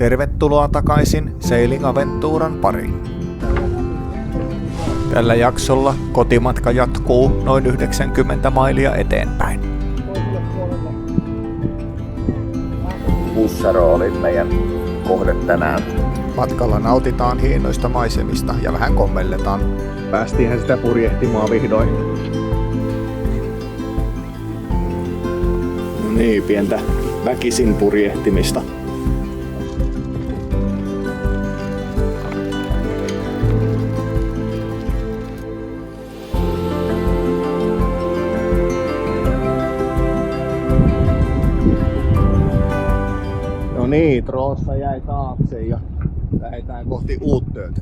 Tervetuloa takaisin Sailing Aventuran pariin. Tällä jaksolla kotimatka jatkuu noin 90 mailia eteenpäin. Bussaro oli meidän kohde tänään. Matkalla nautitaan hienoista maisemista ja vähän kommelletaan. Päästiinhän sitä purjehtimaan vihdoin. No niin, pientä väkisin purjehtimista. No niin, Troossa jäi taakse ja lähdetään kohti Uuttöötä.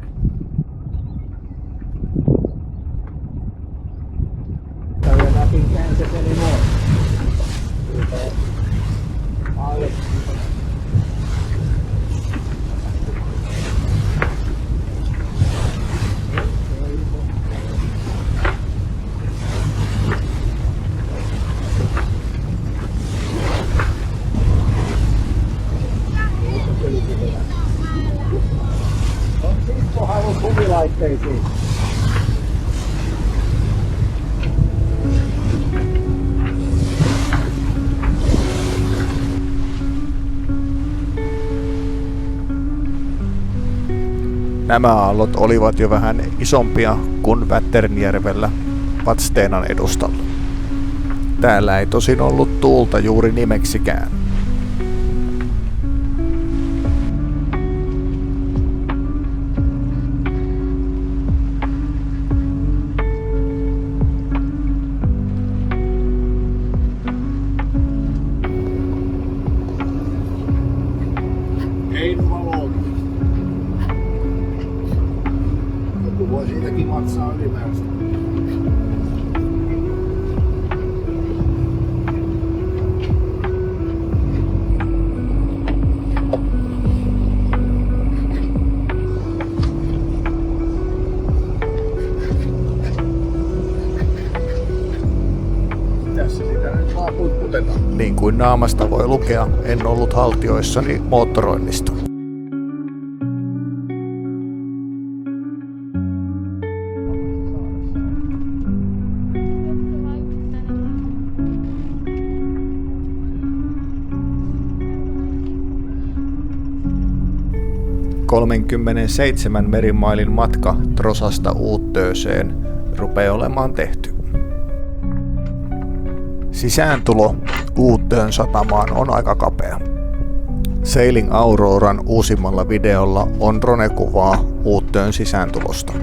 Kuvilaitteisiin. Nämä aallot olivat jo vähän isompia kuin Vätternjärvellä Vadstenan edustalla. Täällä ei tosin ollut tuulta juuri nimeksikään. Voi siitäkin maksaa ylimääräistä. Tässä sitä nyt vaan putputetaan. Niin kuin naamasta voi lukea, en ollut haltioissani moottoroinnista. ...37 merimailin matka Trosasta Uuttööseen rupeaa olemaan tehty. Sisääntulo Uuttöön satamaan on aika kapea. Sailing Auroran uusimmalla videolla on drone-kuvaa Uuttöön sisääntulosta.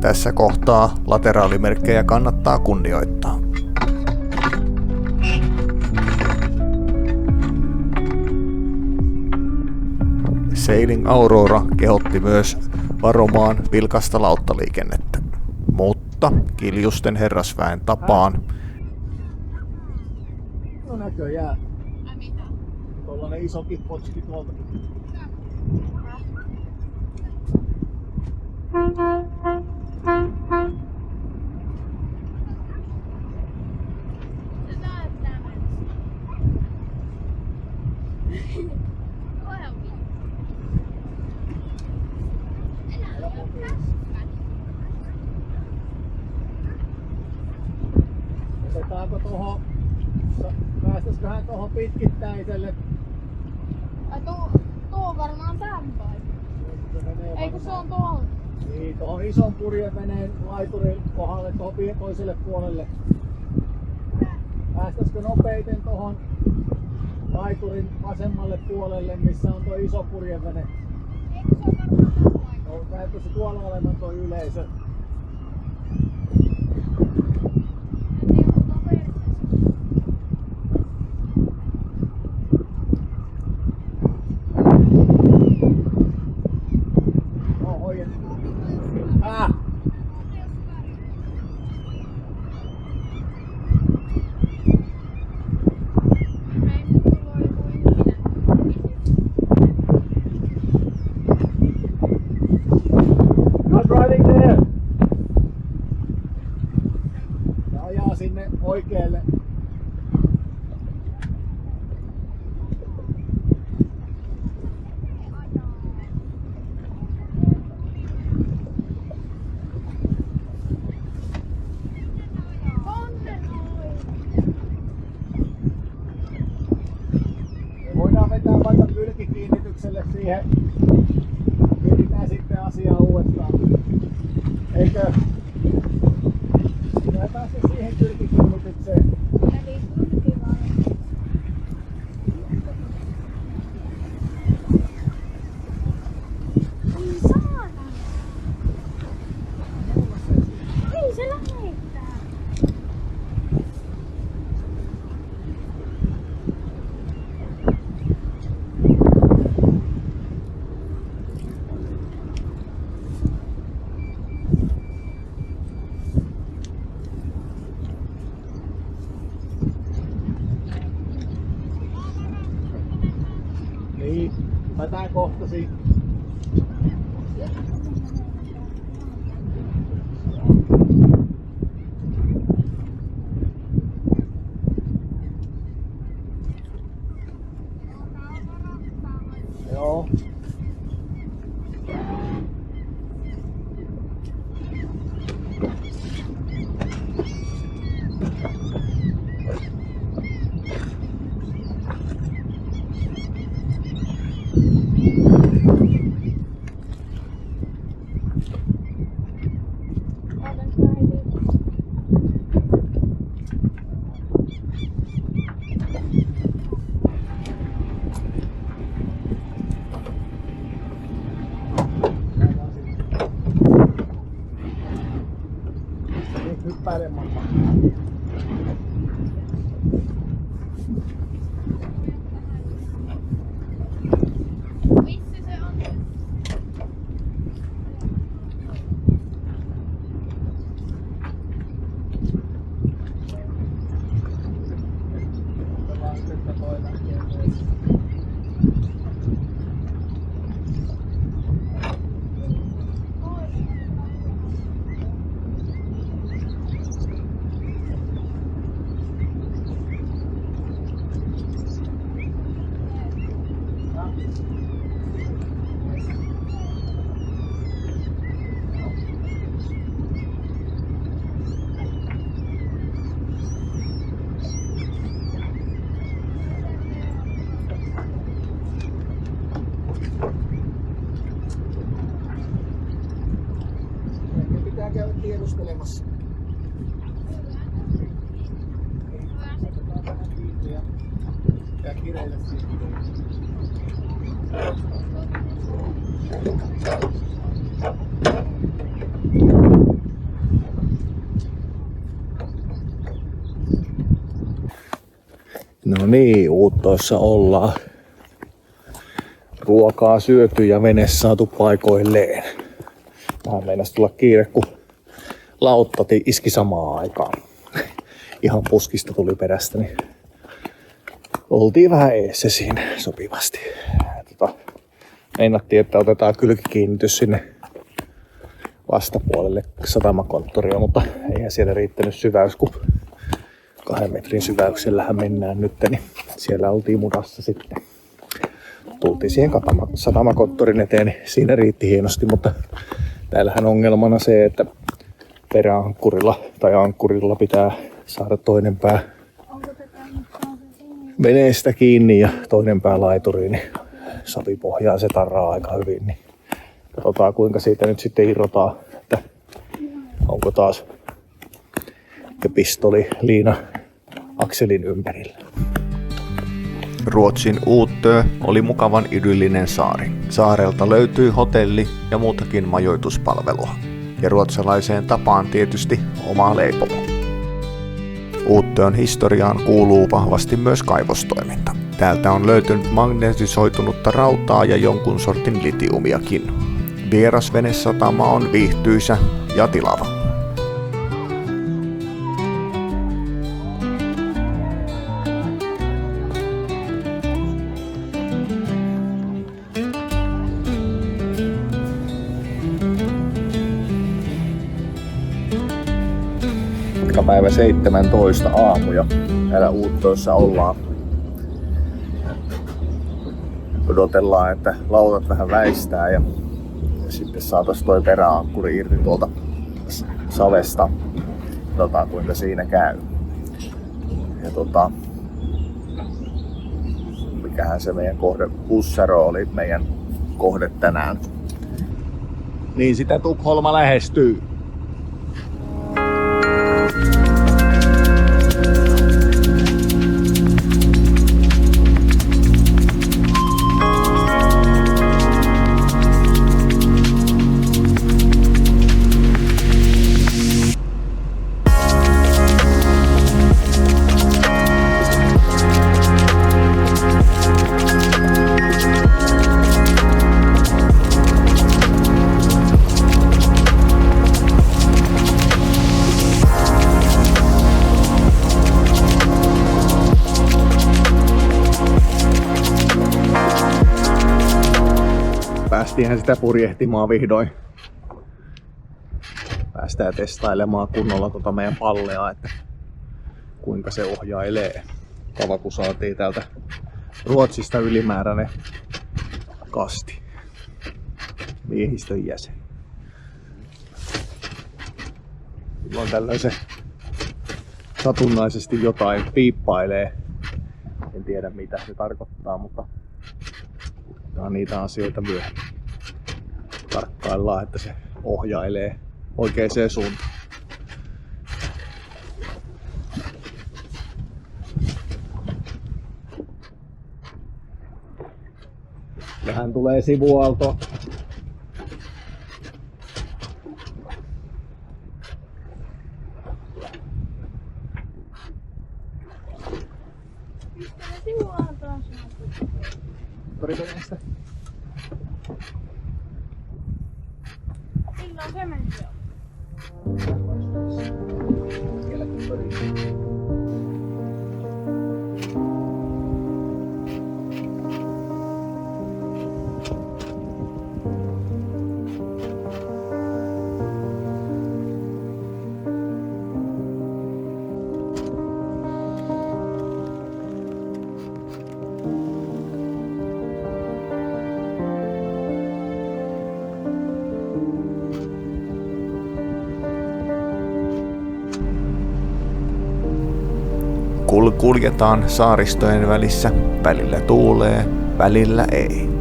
Tässä kohtaa lateraalimerkkejä kannattaa kunnioittaa. Sailing Aurora kehotti myös varomaan vilkasta lauttaliikennettä, mutta kiljusten herrasväen tapaan. No näköjään. Tuollainen isokin potski tuolta. Otetaanko tuohon, päästäisiköhän tuohon pitkittäiselle? Tuo on varmaan tämän paikka. Ei kun se on tuolla. Niin, tuohon ison purjeveneen laiturin kohdalle tuohon toiselle puolelle. Päästäisikö nopeiten tuohon laiturin vasemmalle puolelle, missä on tuo iso purjevene? Ei kun se on varmaan tämän paikka. No, näyttäisi tuolla olevan tuo yleisö. Not driving there. kylmytykselle siihen. Mietitään sitten asiaa uudestaan. Eikö? Mä päästä siihen kylkikylmytykseen. Eli kylki vaan. Ei saada. Ei se lähettää. Niin, mä tän kohtasin. Joo. Otan sitä heti. Nyt hyppäile mamma. Missä se on nyt? Pitää käydä tiedustelemassa. Otetaan vähän kiinni ja pitää kireillä sitten. No niin, Uuttoissa ollaan. Ruokaa syöty ja vene saatu paikoilleen. Vähän meinasi tulla kiire, kun lautta iski samaan aikaan. Ihan puskista tuli perästä, niin oltiin vähän eessä siinä sopivasti. Meinattiin, että otetaan kylkikiinnitys sinne vastapuolelle satamakonttoria, mutta eihän siellä riittänyt syväys, kun 2 metrin syväyksellähän mennään nyt, niin siellä oltiin mudassa sitten. Tultiin siihen satamakonttorin eteen, niin siinä riitti hienosti, mutta täällähän ongelmana se, että peräankkurilla tai ankkurilla pitää saada toinen pää veneestä kiinni ja toinen pää laituriin, niin savipohjaa se tarraa aika hyvin. Niin katsotaan kuinka siitä nyt sitten irrotaan, että onko taas ja pistoli liina akselin ympärillä. Ruotsin Uutö oli mukavan idyllinen saari. Saarelta löytyi hotelli ja muutakin majoituspalvelua. Ja ruotsalaiseen tapaan tietysti oma leipomo. Uutön historiaan kuuluu vahvasti myös kaivostoiminta. Täältä on löytynyt magnetisoitunutta rautaa ja jonkun sortin litiumiakin. Vierasvenesatama on viihtyisä ja tilava. Päivä 17 aamuja. Täällä Uuttoissa ollaan. Odotellaan, että lautat vähän väistää ja sitten saataisiin toi peräankkuri irti tuolta savesta. Katsotaan kuinka siinä käy. Ja mikähän se meidän kohde, Hussaro oli meidän kohde tänään. Niin sitä Tukholma lähestyy. Päästiinhän sitä purjehtimaan vihdoin. Päästään testailemaan kunnolla tuota meidän pallea, että kuinka se ohjailee. Kava kun saatiin täältä Ruotsista ylimääräinen kasti. Miehistön jäsen. Silloin tällöin se satunnaisesti jotain piippailee. En tiedä mitä se tarkoittaa, mutta nämä on niitä asioita myöhemmin. Tarkkaillaan, että se ohjailee oikeaan suuntaan. Vähän tulee sivuaalto. Paripenestä. Milloin se meni jo? Kuljetaan saaristojen välissä, välillä tuulee, välillä ei.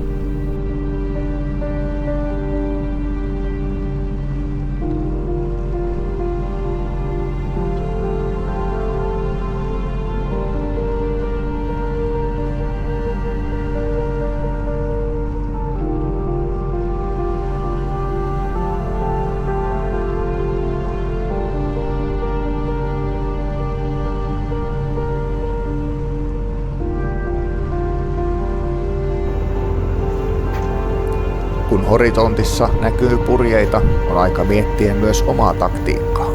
Kun horisontissa näkyy purjeita, on aika miettiä myös omaa taktiikkaa.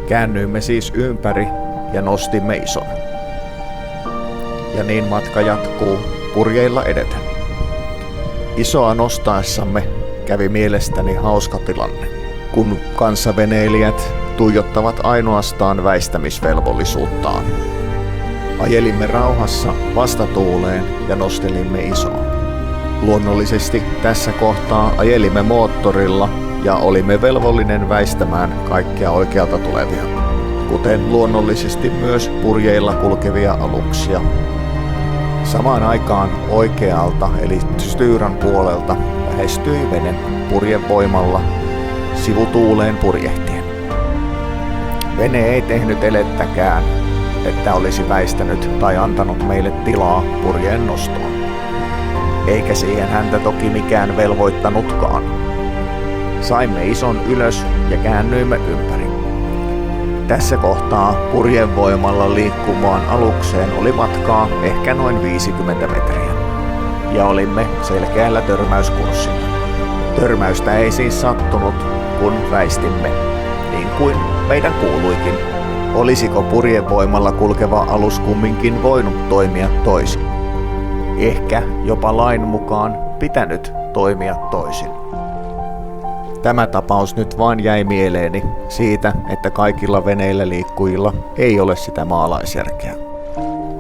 Käännyimme siis ympäri ja nostimme ison. Ja niin matka jatkuu purjeilla edeten. Isoa nostaessamme kävi mielestäni hauska tilanne, kun kanssaveneilijät tuijottavat ainoastaan väistämisvelvollisuuttaan. Ajelimme rauhassa vastatuuleen ja nostelimme isoa. Luonnollisesti tässä kohtaa ajelimme moottorilla ja olimme velvollinen väistämään kaikkia oikealta tulevia, kuten luonnollisesti myös purjeilla kulkevia aluksia. Samaan aikaan oikealta eli Styran puolelta lähestyi vene purjevoimalla sivutuuleen purjehtien. Vene ei tehnyt elettäkään, että olisi väistänyt tai antanut meille tilaa purjeen nostoon. Eikä siihen häntä toki mikään velvoittanutkaan. Saimme ison ylös ja käännyimme ympäri. Tässä kohtaa purjeen voimalla liikkuvaan alukseen oli matkaa ehkä noin 50 metriä. Ja olimme selkeällä törmäyskurssilla. Törmäystä ei siis sattunut, kun väistimme, niin kuin meidän kuuluikin. Olisiko purjevoimalla kulkeva alus kumminkin voinut toimia toisin? Ehkä jopa lain mukaan pitänyt toimia toisin. Tämä tapaus nyt vain jäi mieleeni siitä, että kaikilla veneillä liikkujilla ei ole sitä maalaisjärkeä.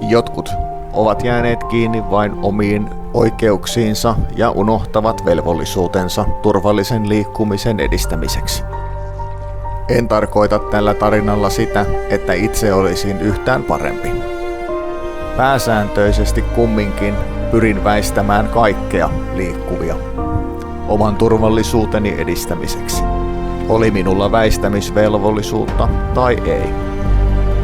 Jotkut ovat jääneet kiinni vain omiin oikeuksiinsa ja unohtavat velvollisuutensa turvallisen liikkumisen edistämiseksi. En tarkoita tällä tarinalla sitä, että itse olisin yhtään parempi. Pääsääntöisesti kumminkin pyrin väistämään kaikkea liikkuvia oman turvallisuuteni edistämiseksi. Oli minulla väistämisvelvollisuutta tai ei.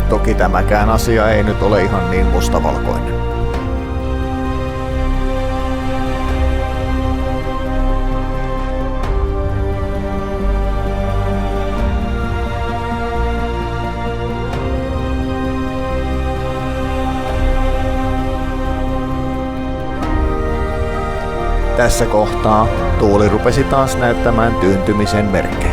Toki tämäkään asia ei nyt ole ihan niin mustavalkoinen. Tässä kohtaa tuuli rupesi taas näyttämään tyyntymisen merkkejä.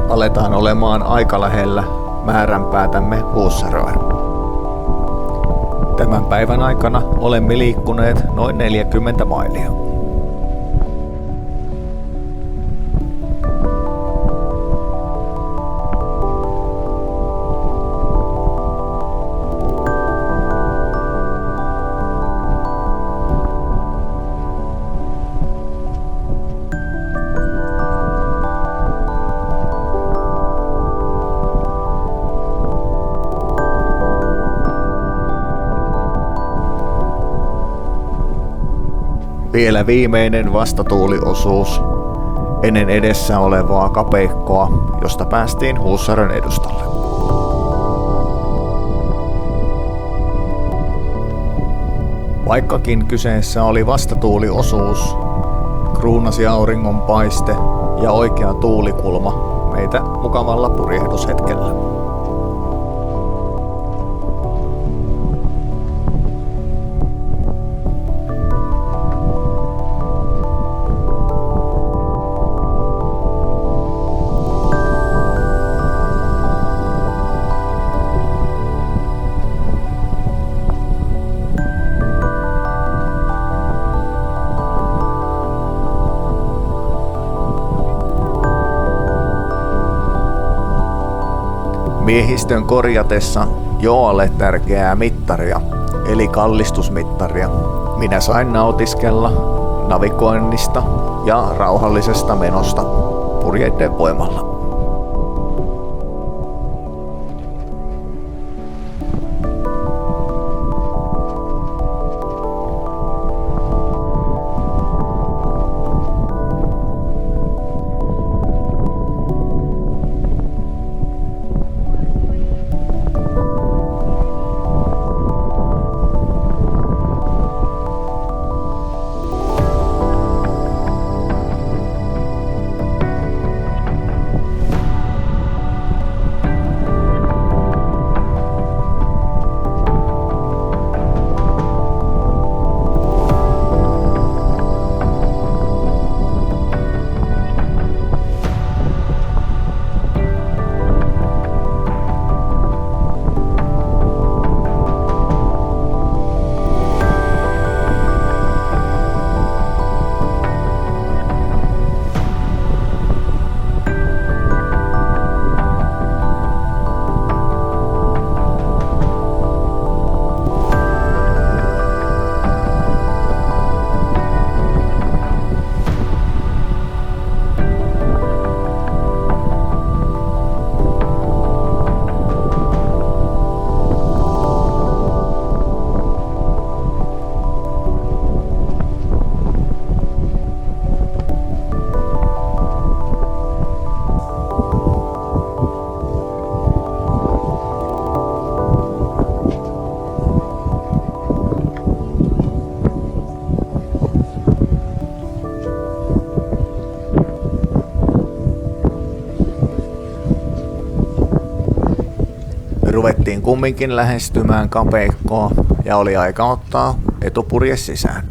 Aletaan olemaan aika lähellä määränpäätämme Husaröä. Tämän päivän aikana olemme liikkuneet noin 40 mailia. Vielä viimeinen vastatuuliosuus ennen edessä olevaa kapeikkoa, josta päästiin Husarön edustalle. Vaikkakin kyseessä oli vastatuuliosuus, kruunasi auringonpaiste ja oikea tuulikulma meitä mukavalla purjehdushetkellä. Miehistön korjatessa Joalle tärkeää mittaria, eli kallistusmittaria, minä sain nautiskella navigoinnista ja rauhallisesta menosta purjeiden voimalla. Ruvettiin kumminkin lähestymään kapeikkoa ja oli aika ottaa etupurje sisään.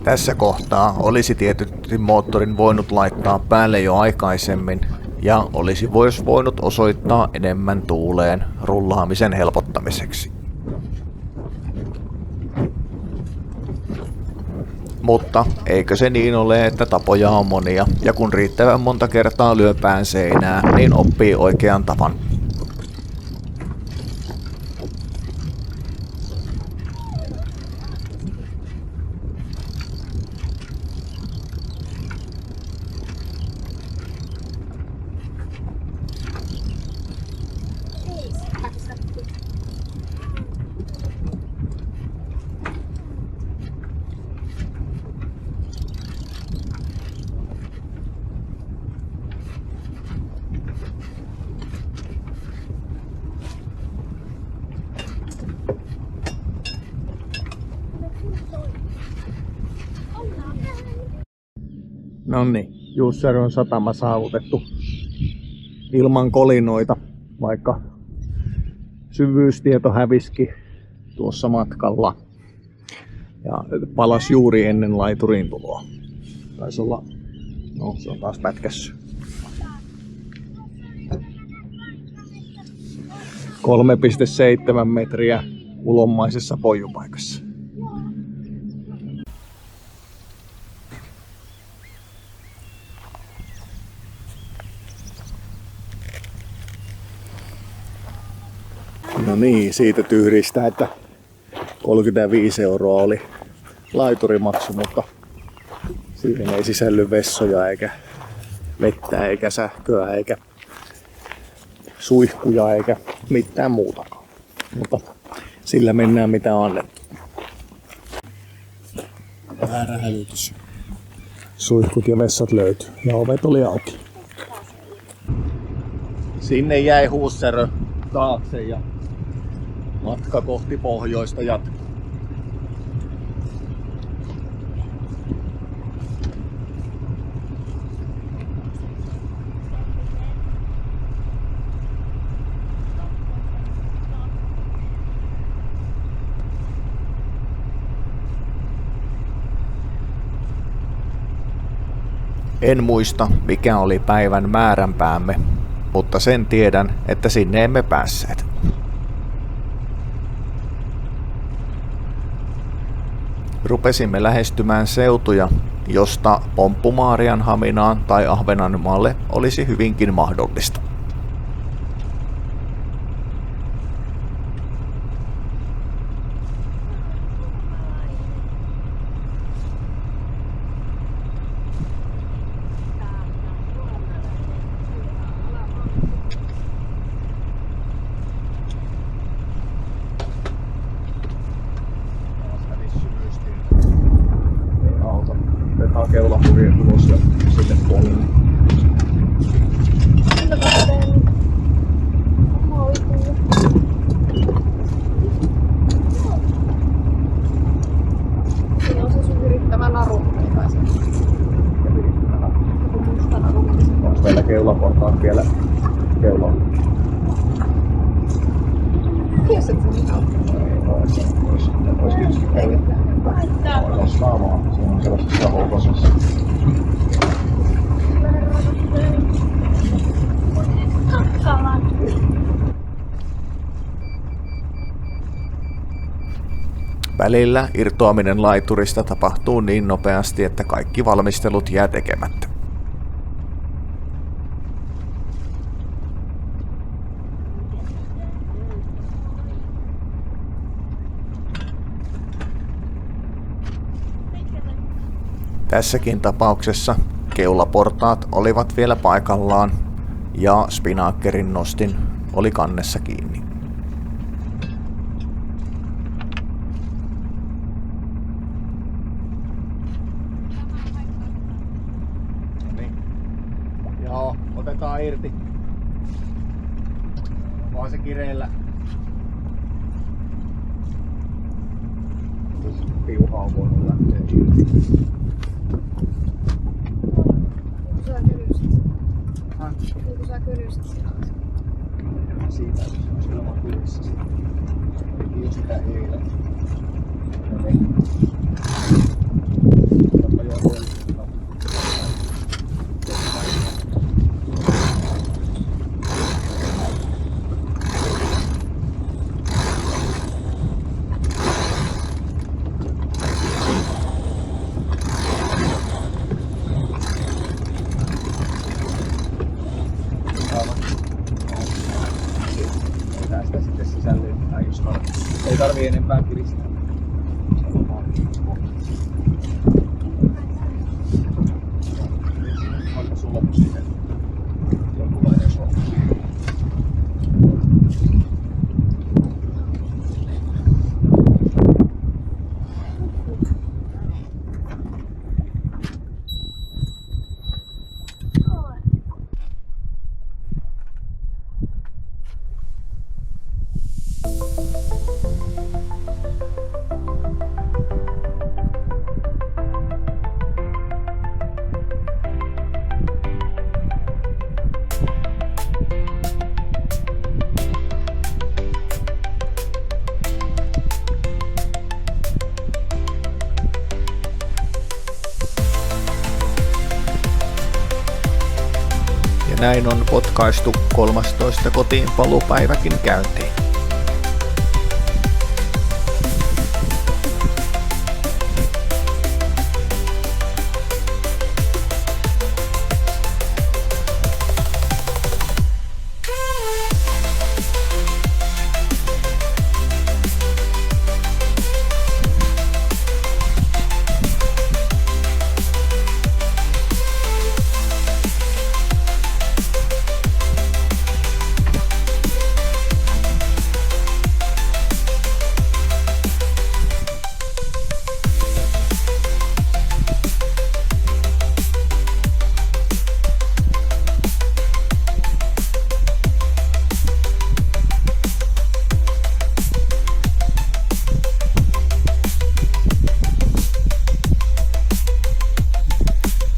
Tässä kohtaa olisi tietysti moottorin voinut laittaa päälle jo aikaisemmin ja olisi myös voinut osoittaa enemmän tuuleen rullaamisen helpottamiseksi. Mutta eikö se niin ole, että tapoja on monia ja kun riittävän monta kertaa lyö pään seinää, niin oppii oikean tavan. Noniin, Jussarön satama saavutettu ilman kolinoita, vaikka syvyystieto häviski tuossa matkalla ja palasi juuri ennen laituriin tuloa. Taisi olla, no se on taas pätkässy. 3,7 metriä ulommaisessa poijupaikassa. No niin, siitä tyhristä, että 35 € oli laiturimaksu, mutta siihen ei sisälly vessoja eikä vettä eikä sähköä eikä suihkuja eikä mitään muutakaan. Mutta sillä mennään mitä on annettu. Väärä hälytys. Suihkut ja vessat löytyi ja ovet oli auki. Sinne jäi Huussärö taakse ja matka kohti pohjoista jatkuu. En muista, mikä oli päivän määränpäämme, mutta sen tiedän, että sinne emme päässeet. Rupesimme lähestymään seutuja, josta pomppu Maarianhaminaan tai Ahvenanmaalle olisi hyvinkin mahdollista. Keulapurien ulos ja sinne puolelle. Siinä on se sun virittävä naru. Onko meillä keulaportaat vielä keulalla? Tiesit sä mitä on? Olisi nostaa vaan. Se on sellaisessa sahoukosessa. Välillä irtoaminen laiturista tapahtuu niin nopeasti, että kaikki valmistelut jää tekemättä. Tässäkin tapauksessa keulaportaat olivat vielä paikallaan ja spinnakerin nostin oli kannessa kiinni. Joo, otetaan irti. Vaan se kireellä. Piuha on voinut lähteä irti. Sä kylysit. Kun sä kylysit siellä. Siitä on siellä vaan kylissä. Teki jo sitä eilen. No niin. Otapa jo huolista. Ei tarvii enempää kiristää. Onko sulla loppu siihen? Jonkunlainen suola. Näin on potkaistu 13 kotiinpaluupäiväkin käyntiin.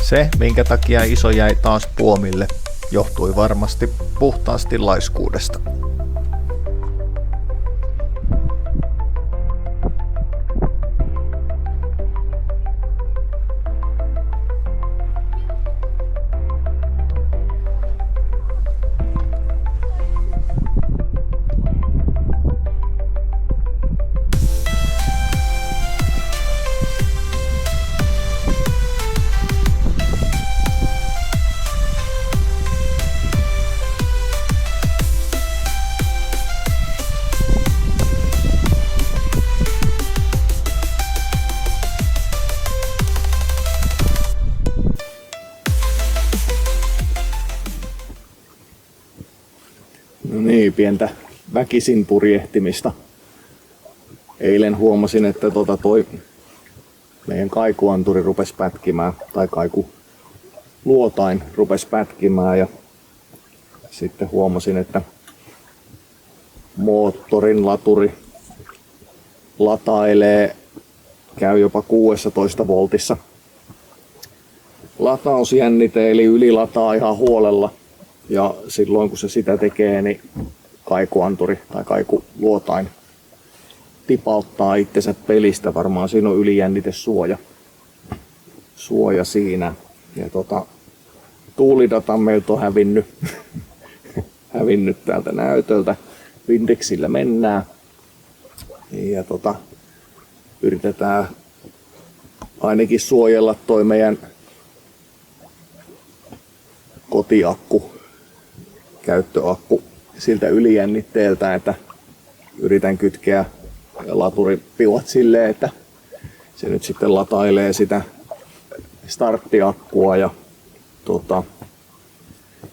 Se, minkä takia iso jäi taas puomille, johtui varmasti puhtaasti laiskuudesta. No niin, pientä väkisin purjehtimista. Eilen huomasin, että toi meidän kaikuanturi rupesi pätkimään, tai kaikuluotain rupesi pätkimään, ja sitten huomasin, että moottorin laturi latailee, käy jopa 16 voltissa. Latausjännite eli ylilataa ihan huolella. Ja silloin kun se sitä tekee, niin kaikuanturi tai kaikuluotain tipauttaa itsensä pelistä. Varmaan siinä on ylijännitesuoja siinä. Ja tuulidata meiltä on hävinnyt täältä näytöltä. Windexillä mennään. Ja yritetään ainakin suojella toi meidän kotiakku, käyttöakku siltä ylijännitteeltä, että yritän kytkeä laturipiuhat silleen, että se nyt sitten latailee sitä starttiakkua ja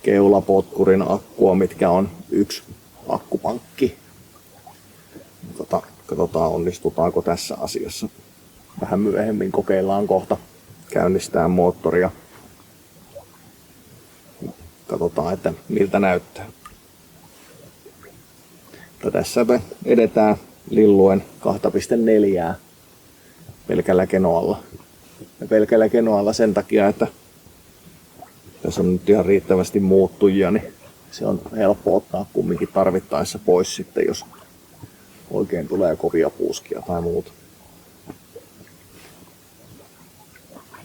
keulapotkurin akkua, mitkä on yksi akkupankki. Katsotaan onnistutaanko tässä asiassa. Vähän myöhemmin kokeillaan kohta käynnistää moottoria. Katsotaan, että miltä näyttää. Tässä me edetään lilluen 2.4 pelkällä Kenoalla. Ja pelkällä Kenoalla sen takia, että tässä on nyt ihan riittävästi muuttujia, niin se on helppo ottaa kumminkin tarvittaessa pois sitten, jos oikein tulee kovia puuskia tai muuta.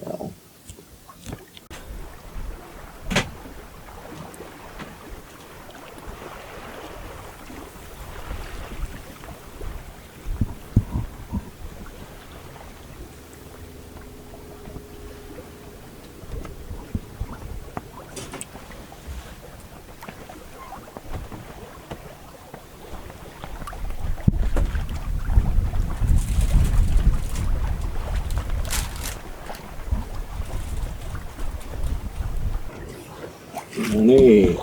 Joo. No niin,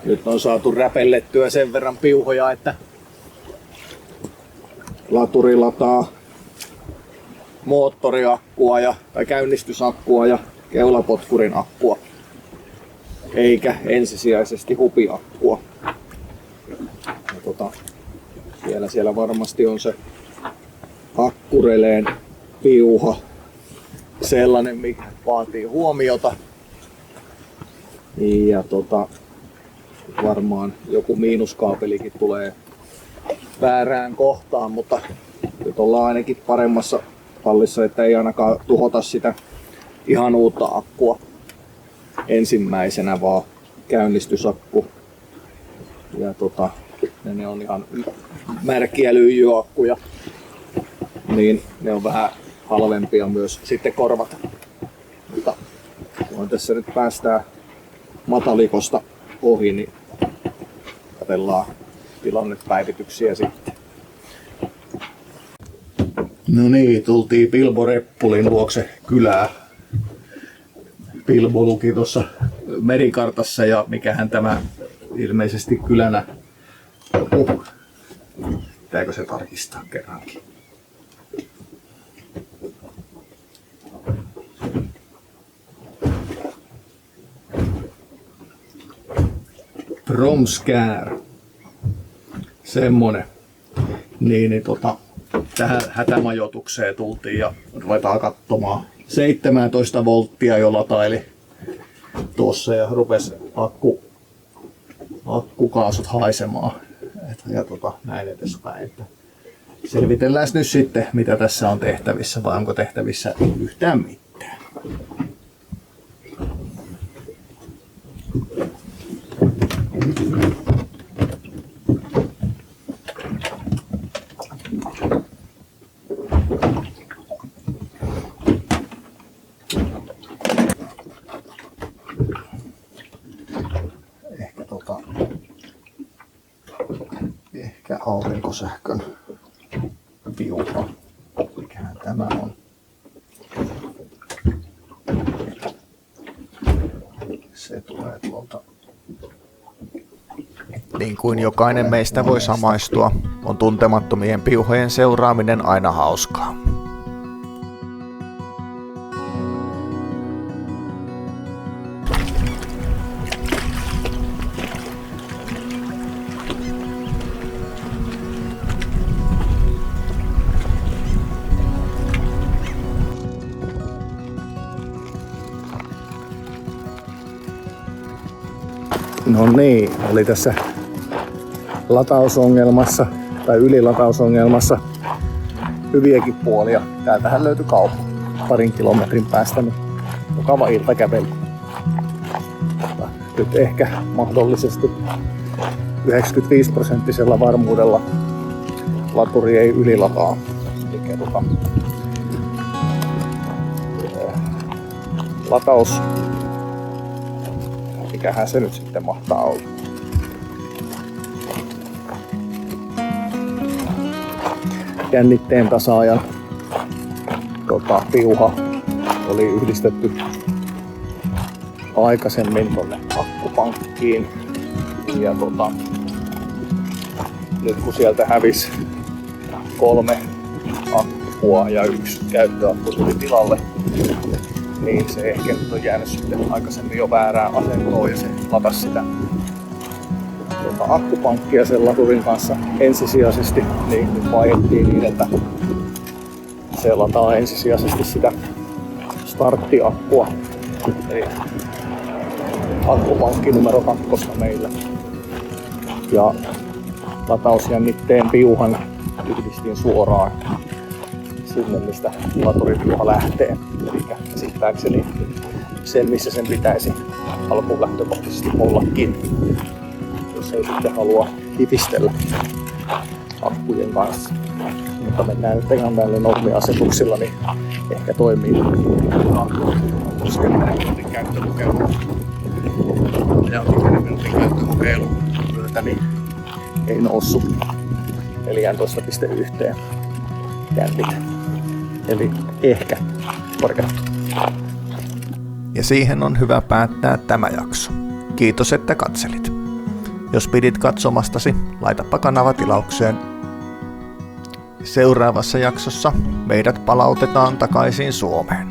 nyt on saatu räpellettyä sen verran piuhoja, että laturi lataa moottoriakkua tai käynnistysakkua ja keulapotkurin akkua, eikä ensisijaisesti hupiakkua. Ja siellä varmasti on se akkureleen piuha, sellainen mikä vaatii huomiota. Ja varmaan joku miinuskaapelikin tulee väärään kohtaan, mutta nyt ollaan ainakin paremmassa hallissa, että ei ainakaan tuhota sitä ihan uutta akkua ensimmäisenä, vaan käynnistysakku. Ja ne on ihan märkiä lyijyakkuja, niin ne on vähän halvempia myös sitten korvata. Mutta kun tässä nyt päästään matalikosta ohi, niin katsellaan tilannepäivityksiä sitten. No niin, tultiin Bilbo Reppulin luokse kylää. Bilbo luki tuossa merikartassa ja mikähän tämä ilmeisesti kylänä. Pitääkö se tarkistaa kerrankin? Bromskär. Semmonen. Niin tähän hätämajoitukseen tultiin ja ruvetaan katsomaan 17 volttia jo lataili tuossa ja rupesi akkukaasut haisemaan. Ja näin edespäin. Selvitellään nyt sitten, mitä tässä on tehtävissä vai onko tehtävissä yhtään mitään. Ehkä aurinkosähkön piuha. Mikähän tämä on? Se tulee tuolta. Niin kuin jokainen meistä voi samaistua, on tuntemattomien piuhojen seuraaminen aina hauskaa. No niin, oli tässä latausongelmassa tai ylilatausongelmassa hyviäkin puolia. Täältähän löytyi kauppa parin kilometrin päästä, niin mukava iltakävely. Nyt ehkä mahdollisesti 95% varmuudella laturi ei ylilataa. Eli lataus, mikähän se nyt sitten mahtaa olla. Jännitteen tasaajan piuha oli yhdistetty aikaisemmin tonne akkupankkiin. Ja nyt kun sieltä hävisi 3 akkua ja 1 käyttöakku tuli tilalle, niin se ehkä nyt on jäänyt sitten aikaisemmin jo väärään asentoon ja se latasi sitä akkupankkia sen laturin kanssa ensisijaisesti, niin nyt vaihdettiin niin, että se lataa ensisijaisesti sitä starttiakkua, eli akkupankki numero 2 meillä. Ja latausjännitteen piuhan yhdistin suoraan sinne, mistä laturipiuha lähtee. Eli käsittääkseni sen, missä sen pitäisi alkuun lähtökohtaisesti ollakin, jos ei sitten halua hivistellä akkujen kanssa. Mutta mennään nyt ihan näillä normiasetuksilla, niin ehkä toimii 10 minuutin käyttökokeilu. Ja 10 minuutin käyttökokeilun myötä niin ei noussut 14.1 jännit. Eli ehkä korkeasti. Ja siihen on hyvä päättää tämä jakso. Kiitos, että katselit. Jos pidit katsomastasi, laitapa kanava tilaukseen. Seuraavassa jaksossa meidät palautetaan takaisin Suomeen.